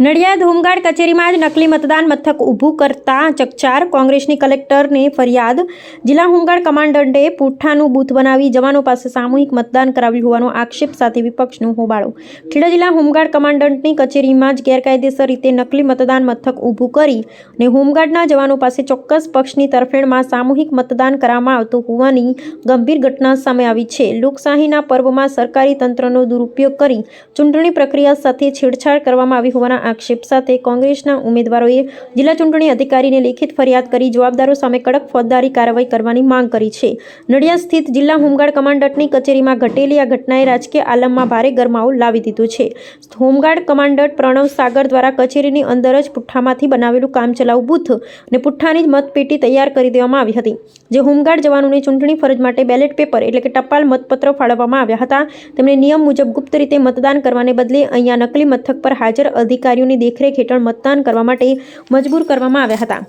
Nadiad home guard કચેરીમાં જ નકલી મતદાન મથક ઊભું કરતા ચકચાર, કોંગ્રેસની કલેક્ટરને ફરિયાદ। જિલ્લા હોમગાર્ડ કમાન્ડન્ટે પુઠ્ઠાનું બૂથ બનાવી જવાનો પાસે સામૂહિક મતદાન કરાવ્યું હોવાનો આક્ષેપ સાથે વિપક્ષનો હોબાળો। ખેડા જિલ્લા હોમગાર્ડ કમાન્ડન્ટની કચેરીમાં જ ગેરકાયદેસર રીતે નકલી મતદાન મથક ઊભું કરી અને હોમગાર્ડના જવાનો પાસે ચોક્કસ પક્ષની તરફેણમાં સામૂહિક મતદાન કરાવવામાં આવતું હોવાની ગંભીર ઘટના સામે આવી છે। લોકશાહીના પર્વમાં સરકારી તંત્રનો દુરુપયોગ કરી ચૂંટણી પ્રક્રિયા સાથે છેડછાડ કરવામાં આવી હોવાના આક્ષેપ સાથે કોંગ્રેસના ઉમેદવારોએ જિલ્લા ચૂંટણી અધિકારીને લેખિત ફરિયાદ કરી જવાબદારો સામે કડક ફોજદારી કાર્યવાહી કરવાની માંગ કરી છે। નડિયાદ સ્થિત જિલ્લા હોમગાર્ડ કમાન્ડન્ટની કચેરીમાં ઘટેલી આ ઘટનાએ રાજકીય આલમમાં ભારે ગરમાવો લાવી દીધો છે। હોમગાર્ડ કમાન્ડન્ટ પ્રણવ સાગર દ્વારા કચેરીની અંદર જ પુઠ્ઠામાંથી બનાવેલું કામચલાઉ બૂથ અને પુઠ્ઠાની જ મતપેટી તૈયાર કરી દેવામાં આવી હતી, જે હોમગાર્ડ જવાનોને ચૂંટણી ફરજ માટે બેલેટ પેપર એટલે કે ટપાલ મતપત્રો ફાળવવામાં આવ્યા હતા। તેમણે નિયમ મુજબ ગુપ્ત રીતે મતદાન કરવાને બદલે અહીંયા નકલી મથક પર હાજર અધિકારીઓની દેખરેખ હેઠળ મતદાન કરવા માટે મજબૂર કરવામાં આવ્યા હતા।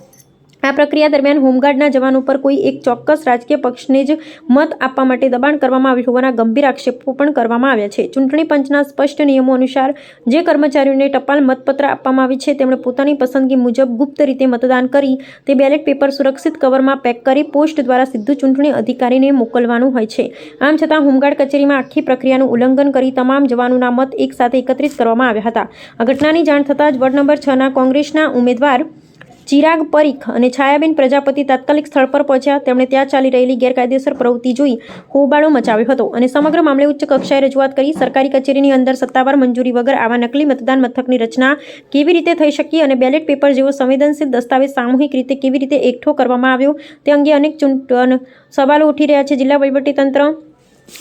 આ પ્રક્રિયા દરમિયાન હોમગાર્ડના જવાનો પર કોઈ એક ચોક્કસ રાજકીય પક્ષને જ મત આપવા માટે દબાણ કરવામાં આવ્યું હોવાના ગંભીર આક્ષેપો પણ કરવામાં આવ્યા છે। ચૂંટણી પંચના સ્પષ્ટ નિયમો અનુસાર જે કર્મચારીઓને ટપાલ મતપત્ર આપવામાં આવે છે તેમણે પોતાની પસંદગી મુજબ ગુપ્ત રીતે મતદાન કરી તે બેલેટ પેપર સુરક્ષિત કવરમાં પેક કરી પોસ્ટ દ્વારા સીધું ચૂંટણી અધિકારીને મોકલવાનું હોય છે। આમ છતાં હોમગાર્ડ કચેરીમાં આખી પ્રક્રિયાનું ઉલ્લંઘન કરી તમામ જવાનોના મત એકસાથે એકત્રિત કરવામાં આવ્યા હતા। આ ઘટનાની જાણ થતાં જ વોર્ડ નંબર 6ના કોંગ્રેસના ઉમેદવાર ચિરાગ પરીખ અને છાયાબેન પ્રજાપતિ તાત્કાલિક સ્થળ પર પહોંચ્યા। તેમણે ત્યાં ચાલી રહેલી ગેરકાયદેસર પ્રવૃત્તિ જોઈ હોબાળો મચાવ્યો હતો અને સમગ્ર મામલે ઉચ્ચ કક્ષાએ રજૂઆત કરી સરકારી કચેરીની અંદર સત્તાવાર મંજૂરી વગર આવા નકલી મતદાન મથકની રચના કેવી રીતે થઈ શકી અને બેલેટ પેપર જેવો સંવેદનશીલ દસ્તાવેજ સામૂહિક રીતે કેવી રીતે એકઠો કરવામાં આવ્યો તે અંગે અનેક સવાલો ઉઠી રહ્યા છે। જિલ્લા વહીવટીતંત્ર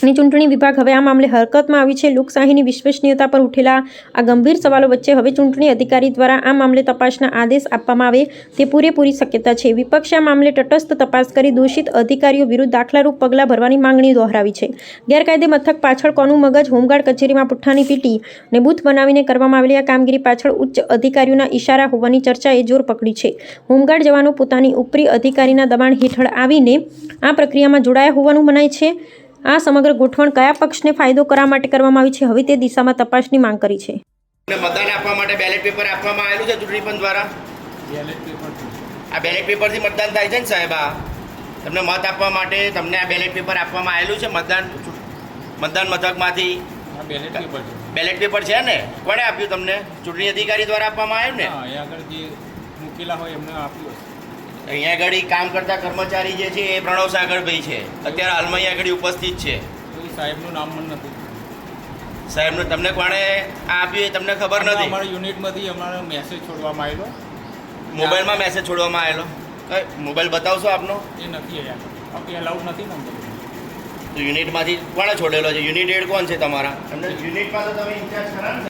ની ચૂંટણી વિભાગ હવે આ મામલે હરકતમાં આવી છે। લોકશાહીની વિશ્વસનીયતા પર ઉઠેલા આ ગંભીર સવાલો વચ્ચે હવે ચૂંટણી અધિકારી દ્વારા આ મામલે તપાસના આદેશ આપવામાં આવે તે પૂરેપૂરી શક્યતા છે। વિપક્ષે આ મામલે તટસ્થ તપાસ કરી દોષિત અધિકારીઓ વિરુદ્ધ દાખલારૂપ પગલાં ભરવાની માંગણી દોહરાવી છે। ગેરકાયદે મથક પાછળ કોનું મગજ? હોમગાર્ડ કચેરીમાં પુઠ્ઠાની પીટી અને બૂથ બનાવીને કરવામાં આવેલી આ કામગીરી પાછળ ઉચ્ચ અધિકારીઓના ઇશારા હોવાની ચર્ચાએ જોર પકડી છે। હોમગાર્ડ જવાનો પોતાની ઉપરી અધિકારીના દબાણ હેઠળ આવીને આ પ્રક્રિયામાં જોડાયા હોવાનું મનાય છે। આ સમગ્ર ગોઠવણ કયા પક્ષને ફાયદો કરવા માટે કરવામાં આવી છે, હવે તે દિશામાં તપાસની માંગ કરી છે। મતદાન આપવા માટે બેલેટ પેપર આપવામાં આવેલું છે ચૂંટણી પંચ દ્વારા। આ બેલેટ પેપરથી મતદાન થાય છે ને સાહેબ? તમને મત આપવા માટે તમને આ બેલેટ પેપર આપવામાં આવેલું છે મતદાન મથકમાંથી? બેલેટ પેપર છે ને? કોણે આપ્યું તમને? ચૂંટણી અધિકારી દ્વારા આપવામાં આવ્યું ને? અહીંયા આગળ જે મૂકેલા હોય એમને આપ્યું। અહીંયા આગળ કામ કરતા કર્મચારી જે છે એ પ્રણવ સાગરભાઈ છે, અત્યારે હાલમાં અહીંયા આગળ ઉપસ્થિત છે। સાહેબનું નામ પણ નથી। સાહેબને તમને કોણે આપ્યું એ તમને ખબર નથી? અમારા યુનિટમાંથી અમારો મેસેજ છોડવામાં આવેલો। મોબાઈલમાં મેસેજ છોડવામાં આવેલો? મોબાઈલ બતાવશો આપનો? એ નથી અહીંયા એલાઉડ નથી ને। તો યુનિટમાંથી કોણે છોડેલો છે? યુનિટ હેડ કોણ છે તમારા? યુનિટમાં તો તમે ઇન્ચાર્જ ખરા ને?